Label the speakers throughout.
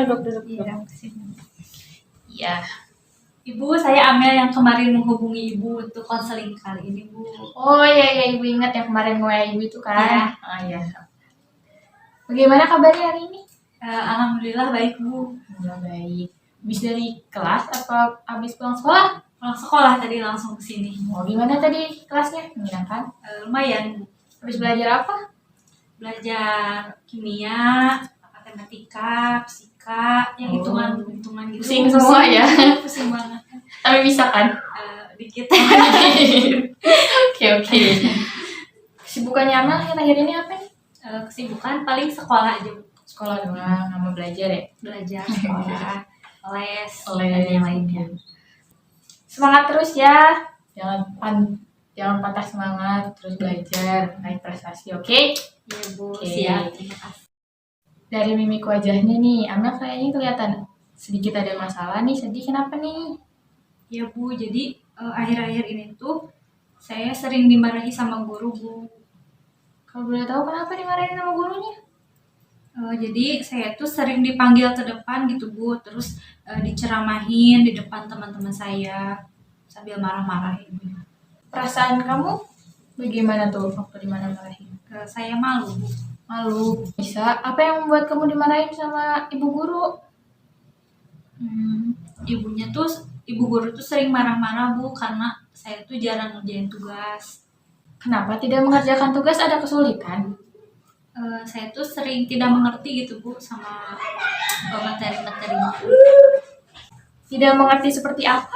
Speaker 1: duduk.
Speaker 2: Iya, kesini. Iya. Ibu, saya Amel yang kemarin menghubungi Ibu untuk konseling kali ini, Bu.
Speaker 1: Oh iya, Ibu ingat yang kemarin gue Ibu itu kan?
Speaker 2: Iya.
Speaker 1: Oh iya. Bagaimana kabarnya hari ini?
Speaker 2: Alhamdulillah baik, Bu.
Speaker 1: Alhamdulillah baik. Habis dari kelas atau habis pulang sekolah?
Speaker 2: Pulang sekolah tadi langsung ke sini.
Speaker 1: Oh, gimana tadi kelasnya? Menyenangkan?
Speaker 2: Lumayan, Bu.
Speaker 1: Habis belajar apa?
Speaker 2: Belajar kimia, matematika, fisika, yang hitungan gitu.
Speaker 1: Pusing semua ya?
Speaker 2: Pusing banget.
Speaker 1: Tapi bisa kan?
Speaker 2: Dikit.
Speaker 1: Oke. Kesibukannya Amel akhir-akhir ini apa nih?
Speaker 2: Kesibukan paling sekolah aja, Bu.
Speaker 1: Sekolah doang, sama belajar ya?
Speaker 2: Belajar, sekolah, les,
Speaker 1: Les.
Speaker 2: dan yang lainnya.
Speaker 1: Semangat terus ya. Jangan patah semangat, terus belajar, naik prestasi, oke?
Speaker 2: Iya, Bu.
Speaker 1: Oke.
Speaker 2: Siap. Terima kasih.
Speaker 1: Dari mimik wajahnya nih, Amel kayaknya kelihatan sedikit ada masalah nih, sedih kenapa nih?
Speaker 2: Ya, Bu, jadi akhir-akhir ini tuh saya sering dimarahi sama guru, Bu.
Speaker 1: Kalau boleh tahu kenapa dimarahin sama gurunya?
Speaker 2: Jadi saya tuh sering dipanggil ke depan gitu, Bu, terus diceramahin di depan teman-teman saya sambil marah-marahin.
Speaker 1: Perasaan kamu bagaimana tuh waktu dimarahin?
Speaker 2: Saya malu, Bu.
Speaker 1: Malu. Bisa. Apa yang membuat kamu dimarahin sama ibu guru?
Speaker 2: Ibu guru tuh sering marah-marah, Bu, karena saya tuh jarang ngerjain tugas.
Speaker 1: Kenapa tidak mengerjakan tugas, ada kesulitan?
Speaker 2: Saya tuh sering tidak mengerti gitu, Bu, sama materi-materinya.
Speaker 1: Tidak mengerti seperti apa?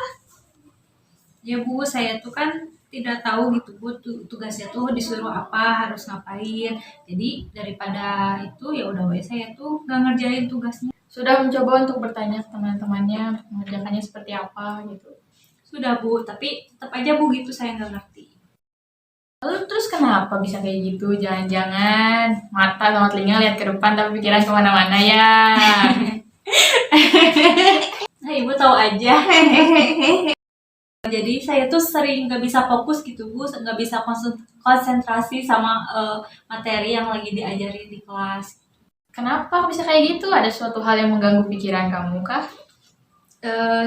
Speaker 2: Ya, Bu, saya tuh kan tidak tahu gitu, Bu, tugasnya tuh disuruh apa, harus ngapain. Jadi daripada itu ya udah saya tuh nggak ngerjain tugasnya.
Speaker 1: Sudah mencoba untuk bertanya ke teman-temannya mengerjakannya seperti apa gitu?
Speaker 2: Sudah, Bu, tapi tetap aja, Bu, gitu saya nggak ngerti.
Speaker 1: Lalu terus kenapa bisa kayak gitu? Jangan-jangan mata sama telinga lihat ke depan tapi pikiran kemana-mana ya.
Speaker 2: Nah, Ibu tahu aja. Jadi saya tuh sering nggak bisa fokus gitu, Bu, nggak bisa konsentrasi sama materi yang lagi diajarin di kelas.
Speaker 1: Kenapa bisa kayak gitu? Ada suatu hal yang mengganggu pikiran kamu kah?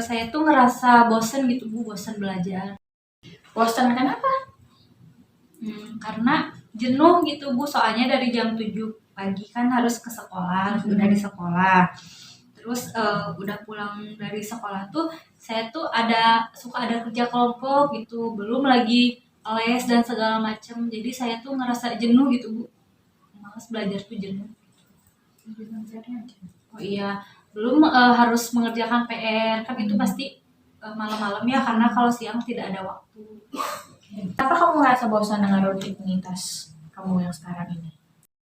Speaker 2: Saya tuh ngerasa bosen gitu, Bu, bosen belajar.
Speaker 1: Bosan kenapa?
Speaker 2: Karena jenuh gitu, Bu, soalnya dari jam 7 pagi kan harus ke sekolah, udah di sekolah. Terus udah pulang dari sekolah tuh saya tuh suka ada kerja kelompok gitu, belum lagi les dan segala macam. Jadi saya tuh ngerasa jenuh gitu, Bu. Malas belajar tuh jenuh. Oh iya, belum harus mengerjakan PR, kan itu pasti malam-malam ya, karena kalau siang tidak ada waktu.
Speaker 1: Kenapa kamu merasa bosan dengan rutinitas kamu yang sekarang ini?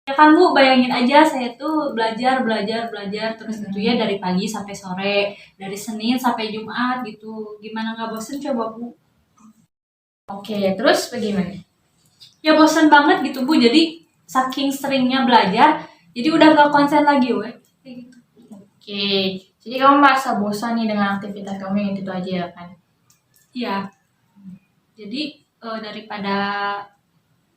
Speaker 2: Ya kan, Bu, bayangin aja saya tuh belajar terus gitu ya, dari pagi sampai sore, dari Senin sampai Jumat gitu. Gimana nggak bosen coba, Bu?
Speaker 1: Oke, terus bagaimana?
Speaker 2: Ya bosen banget gitu, Bu. Jadi saking seringnya belajar, jadi udah nggak konsen lagi, we. Kayak gitu.
Speaker 1: Oke, jadi kamu merasa bosan nih dengan aktivitas kamu yang itu aja ya kan?
Speaker 2: Iya. Jadi daripada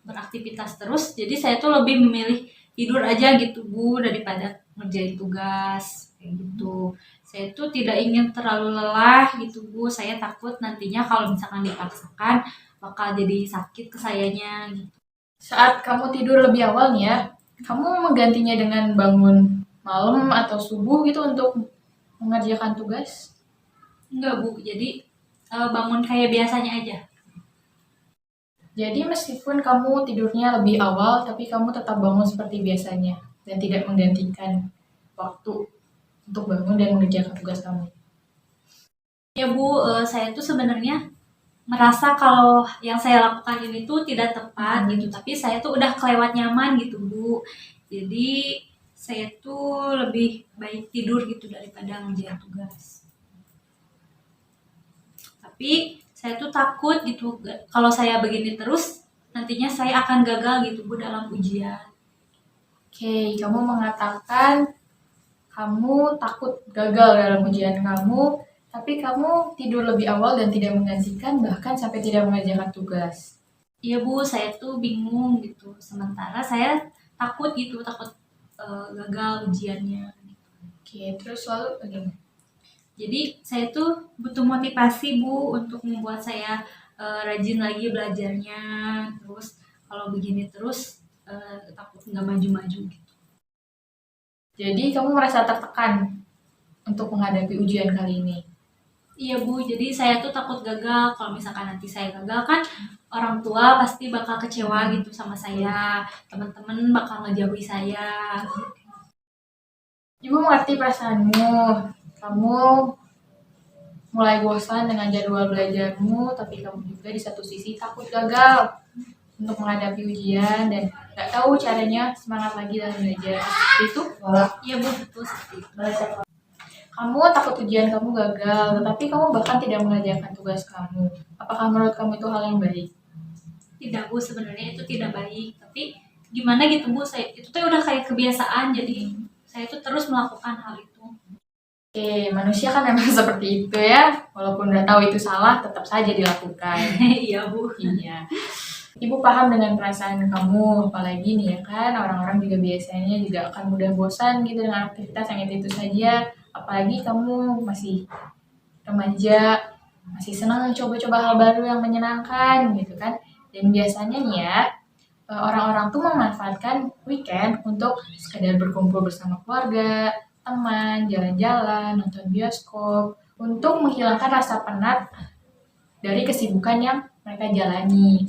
Speaker 2: beraktivitas terus, jadi saya tuh lebih memilih tidur aja gitu, Bu, daripada ngerjain tugas kayak gitu. Saya tuh tidak ingin terlalu lelah gitu, Bu. Saya takut nantinya kalau misalkan dipaksakan bakal jadi sakit ke sayanya gitu.
Speaker 1: Saat kamu tidur lebih awal nih ya, kamu menggantinya dengan bangun malam atau subuh gitu untuk mengerjakan tugas?
Speaker 2: Enggak, Bu. Jadi bangun kayak biasanya aja.
Speaker 1: Jadi meskipun kamu tidurnya lebih awal, tapi kamu tetap bangun seperti biasanya dan tidak menggantikan waktu untuk bangun dan mengerjakan tugas kamu.
Speaker 2: Ya, Bu, saya tuh sebenarnya merasa kalau yang saya lakukan ini tuh tidak tepat gitu, tapi saya tuh udah kelewat nyaman gitu, Bu. Jadi saya tuh lebih baik tidur gitu daripada ngerjain tugas. Tapi saya tuh takut gitu, kalau saya begini terus nantinya saya akan gagal gitu, Bu, dalam ujian.
Speaker 1: Oke, kamu mengatakan kamu takut gagal dalam ujian kamu, tapi kamu tidur lebih awal dan tidak menggantikan, bahkan sampai tidak mengerjakan tugas.
Speaker 2: Iya, Bu, saya tuh bingung gitu. Sementara saya takut gitu, takut gagal ujiannya.
Speaker 1: Oke, terus lalu bagaimana?
Speaker 2: Jadi saya tuh butuh motivasi Bu untuk membuat saya rajin lagi belajarnya. Terus kalau begini terus takut nggak maju-maju gitu.
Speaker 1: Jadi kamu merasa tertekan untuk menghadapi ujian kali ini?
Speaker 2: Iya Bu, jadi saya tuh takut gagal. Kalau misalkan nanti saya gagal kan orang tua pasti bakal kecewa gitu sama saya. Teman-teman bakal ngejauhi saya.
Speaker 1: Ibu mengerti perasaanmu. Kamu mulai bosan dengan jadwal belajarmu, tapi kamu juga di satu sisi takut gagal untuk menghadapi ujian dan nggak tahu caranya semangat lagi dalam belajar. Seperti itu?
Speaker 2: Iya Bu, betul seperti itu.
Speaker 1: Kamu takut ujian kamu gagal, tetapi kamu bahkan tidak mengerjakan tugas kamu. Apakah menurut kamu itu hal yang baik?
Speaker 2: Tidak Bu, sebenarnya itu tidak baik. Tapi gimana gitu Bu, saya itu tuh udah kayak kebiasaan. Jadi saya tuh terus melakukan hal itu.
Speaker 1: Oke, manusia kan memang seperti itu ya. Walaupun udah tahu itu salah, tetap saja dilakukan.
Speaker 2: Iya Bu.
Speaker 1: Iya. Ibu paham dengan perasaan kamu, apalagi nih ya kan, orang-orang juga biasanya juga akan mudah bosan gitu dengan aktivitas yang itu saja. Apalagi kamu masih remaja, masih senang coba-coba hal baru yang menyenangkan gitu kan. Dan biasanya nih ya, orang-orang tuh memanfaatkan weekend untuk sekedar berkumpul bersama keluarga, teman, jalan-jalan, nonton bioskop, untuk menghilangkan rasa penat dari kesibukan yang mereka jalani.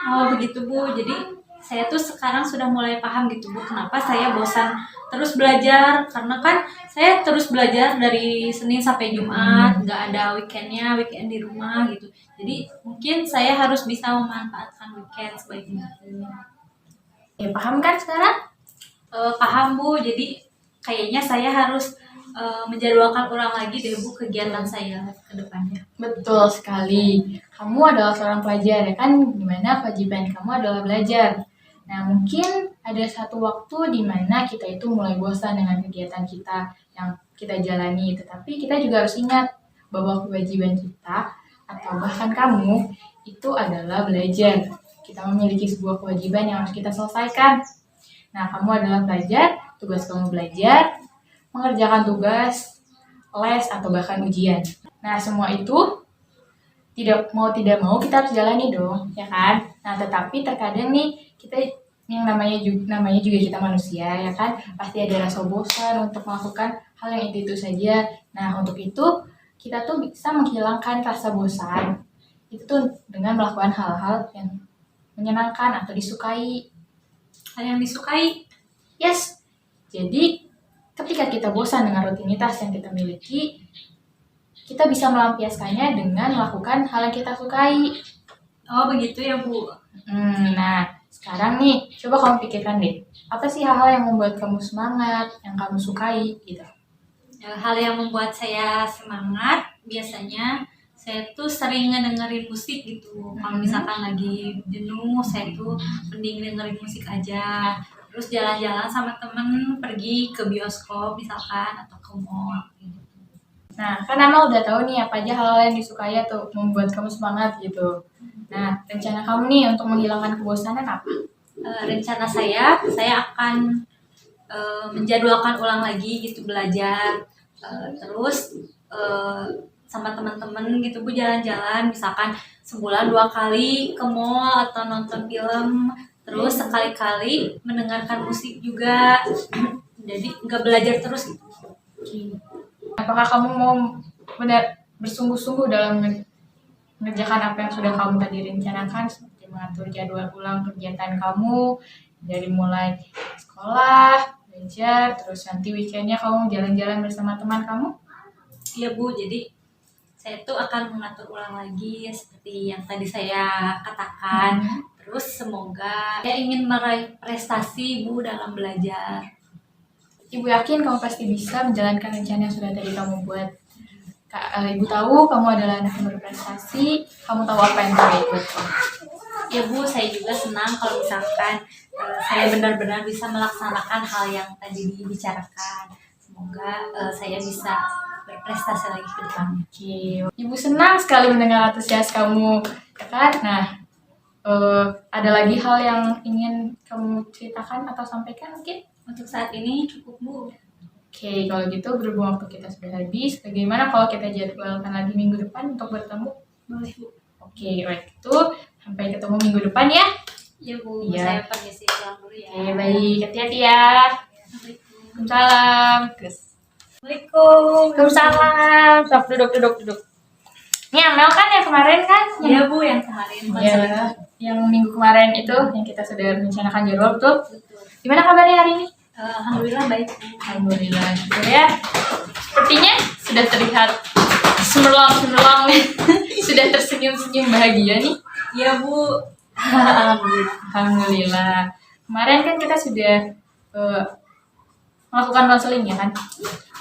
Speaker 2: Oh begitu Bu, jadi saya tuh sekarang sudah mulai paham gitu Bu, kenapa saya bosan terus belajar. Karena kan saya terus belajar dari Senin sampai Jumat, nggak ada weekendnya, weekend di rumah gitu. Jadi mungkin saya harus bisa memanfaatkan weekend sebaik mungkin.
Speaker 1: Ya paham kan sekarang?
Speaker 2: Paham Bu, jadi kayaknya saya harus menjadwalkan ulang lagi deh Bu kegiatan saya ke depannya.
Speaker 1: Betul sekali. Kamu adalah seorang pelajar ya kan, dimana kewajiban kamu adalah belajar. Nah mungkin ada satu waktu di mana kita itu mulai bosan dengan kegiatan kita yang kita jalani. Tetapi kita juga harus ingat bahwa kewajiban kita atau bahkan kamu itu adalah belajar. Kita memiliki sebuah kewajiban yang harus kita selesaikan. Nah, kamu adalah pelajar, tugas kamu belajar, mengerjakan tugas, les, atau bahkan ujian. Nah, semua itu tidak mau kita harus jalani dong, ya kan? Nah, tetapi terkadang nih kita yang namanya juga kita manusia, ya kan? Pasti ada rasa bosan untuk melakukan hal yang itu saja. Nah, untuk itu kita tuh bisa menghilangkan rasa bosan itu tuh dengan melakukan hal-hal yang menyenangkan atau disukai.
Speaker 2: Hal yang disukai.
Speaker 1: Yes. Jadi ketika kita bosan dengan rutinitas yang kita miliki, kita bisa melampiaskannya dengan melakukan hal yang kita sukai.
Speaker 2: Oh begitu ya Bu.
Speaker 1: Nah, sekarang nih, coba kamu pikirkan deh, apa sih hal-hal yang membuat kamu semangat, yang kamu sukai, gitu.
Speaker 2: Hal yang membuat saya semangat biasanya saya tuh sering ngedengerin musik gitu. Kalau misalkan lagi jenuh, saya tuh mending dengerin musik aja. Terus jalan-jalan sama temen, pergi ke bioskop misalkan atau ke mall. Gitu.
Speaker 1: Nah, kan Amal udah tahu nih apa aja hal-hal yang disukai atau membuat kamu semangat gitu. Nah, rencana kamu nih untuk menghilangkan kebosanan apa?
Speaker 2: Rencana saya akan menjadwalkan ulang lagi gitu belajar. Terus sama teman-teman gitu Bu jalan-jalan misalkan sebulan 2 kali ke mall atau nonton film, terus sekali-kali mendengarkan musik juga. Jadi nggak belajar terus gitu.
Speaker 1: Apakah kamu mau benar bersungguh-sungguh dalam mengerjakan apa yang sudah kamu tadi rencanakan, seperti mengatur jadwal ulang kegiatan kamu dari mulai sekolah, belajar, terus nanti weekendnya kamu jalan-jalan bersama teman kamu?
Speaker 2: Iya Bu, jadi saya tuh akan mengatur ulang lagi seperti yang tadi saya katakan. Terus semoga saya ingin meraih prestasi Bu dalam belajar.
Speaker 1: Ibu yakin kamu pasti bisa menjalankan rencana yang sudah tadi kamu buat. Ibu tahu kamu adalah anak yang berprestasi, kamu tahu apa yang terbaik buat kamu.
Speaker 2: Ya Bu, saya juga senang kalau misalkan saya benar-benar bisa melaksanakan hal yang tadi dibicarakan. Semoga saya bisa berprestasi lagi ke depannya.
Speaker 1: Oke, Ibu senang sekali mendengar antusias kamu, ya kan? Nah, ada lagi hal yang ingin kamu ceritakan atau sampaikan mungkin?
Speaker 2: Untuk saat ini cukup Bu.
Speaker 1: Oke, kalau gitu berhubung waktu kita sudah habis, bagaimana kalau kita jadwalkan lagi minggu depan untuk bertemu?
Speaker 2: Boleh Bu.
Speaker 1: Oke, baik itu. Sampai ketemu minggu depan ya.
Speaker 2: Ya Bu,
Speaker 1: Iya.
Speaker 2: saya permisi pulang dulu ya.
Speaker 1: Oke, baik. Hati-hati ya.
Speaker 2: Assalamualaikum.
Speaker 1: Waalaikumsalam.
Speaker 2: Assalamualaikum.
Speaker 1: Waalaikumsalam. Sok duduk. Ini Amel kan yang kemarin kan?
Speaker 2: Iya Bu, yang kemarin konseling.
Speaker 1: Iya, yang minggu kemarin itu yang kita sudah merencanakan jadwal tuh.
Speaker 2: Betul.
Speaker 1: Gimana kabarnya hari ini?
Speaker 2: Alhamdulillah baik Bu.
Speaker 1: Alhamdulillah gitu ya. Sepertinya sudah terlihat cemerlang nih. Sudah tersenyum-senyum bahagia nih.
Speaker 2: Iya Bu. Alhamdulillah.
Speaker 1: Alhamdulillah. Kemarin kan kita sudah melakukan konseling ya kan.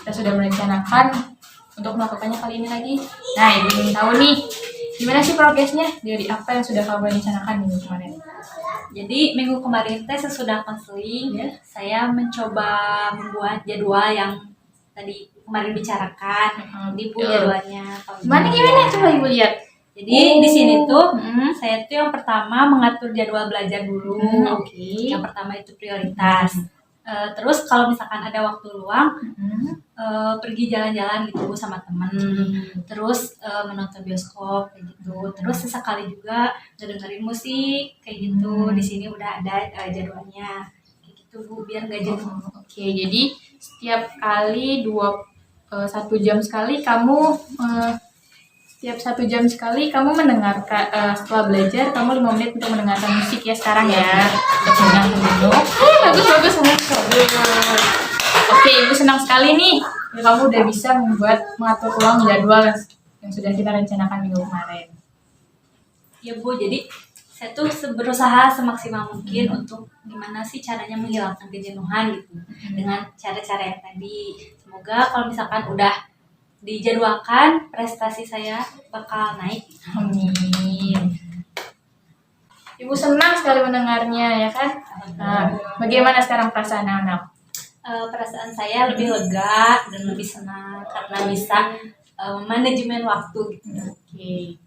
Speaker 1: Kita sudah merencanakan untuk melakukannya kali ini lagi. Nah, ibu ingin tahu nih, gimana sih progresnya dari apa yang sudah kamu rencanakan minggu kemarin?
Speaker 2: Jadi minggu kemarin teh sesudah konseling,
Speaker 1: Ya.
Speaker 2: saya mencoba membuat jadwal yang tadi kemarin bicarakan. Di Bu jadwalnya.
Speaker 1: Gimana? Coba ibu lihat.
Speaker 2: Jadi di sini tuh
Speaker 1: Hmm.
Speaker 2: saya tuh yang pertama mengatur jadwal belajar dulu.
Speaker 1: Oke.
Speaker 2: Yang pertama itu prioritas. Terus kalau misalkan ada waktu luang, pergi jalan-jalan gitu sama teman. Terus menonton bioskop kayak gitu. Terus sesekali juga dengerin musik kayak gitu. Di sini udah ada jadwalnya kayak gitu Bu, biar nggak jenuh.
Speaker 1: Oke, jadi setiap kali 1 jam sekali kamu mendengarkan setelah belajar kamu 5 menit untuk mendengarkan musik ya sekarang ya. Untuk menenangkan jenuh. Bagus. Oke, ibu senang sekali nih. Kamu udah bisa mengatur ulang jadwal yang sudah kita rencanakan minggu kemarin.
Speaker 2: Ya Bu, jadi saya tuh berusaha semaksimal mungkin untuk gimana sih caranya menghilangkan kejenuhan gitu dengan cara-cara yang tadi. Semoga kalau misalkan udah dijadwalkan, prestasi saya bakal naik.
Speaker 1: Amin. Ibu senang sekali mendengarnya ya kan. Nah, bagaimana sekarang perasaan Amel?
Speaker 2: Perasaan saya lebih lega dan lebih senang karena bisa manajemen waktu gitu.
Speaker 1: Oke.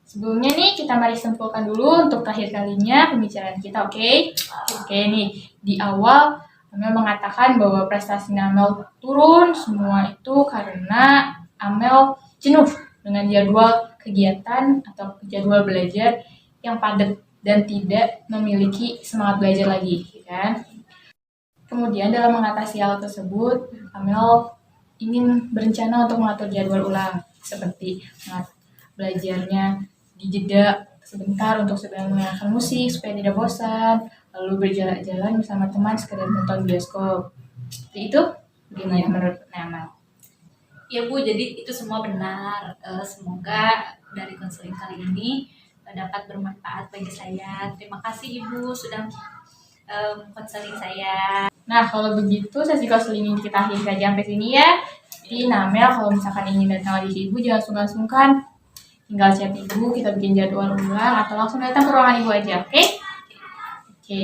Speaker 1: Sebelumnya nih kita mari simpulkan dulu untuk terakhir kalinya pembicaraan kita, oke? Oke nih, di awal Amel mengatakan bahwa prestasi Amel turun semua itu karena Amel jenuh dengan jadwal kegiatan atau jadwal belajar yang padat dan tidak memiliki semangat belajar lagi, kan? Kemudian dalam mengatasi hal tersebut, Amel ingin berencana untuk mengatur jadwal ulang seperti belajarnya dijeda sebentar untuk sedang mendengarkan musik supaya tidak bosan, lalu berjalan-jalan bersama teman sekedar nonton bioskop. Seperti itu, gimana menurut Amel?
Speaker 2: Ya Bu, jadi itu semua benar. Semoga dari konseling kali ini dapat bermanfaat bagi saya. Terima kasih Ibu sudah konseling saya.
Speaker 1: Nah, kalau begitu sesi konseling ini kita akhiri saja sampai sini ya. Jadi Amel kalau misalkan ingin datang lagi ke Ibu jangan sungkan-sungkan. Tinggal chat Ibu, kita bikin jadwal ulang atau langsung datang ke ruangan Ibu aja, oke? Oke.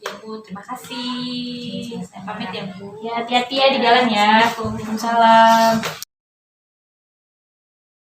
Speaker 2: Ya Bu, terima kasih. Saya pamit ya Bu.
Speaker 1: Ya, hati-hati ya di jalan ya. Waalaikumsalam.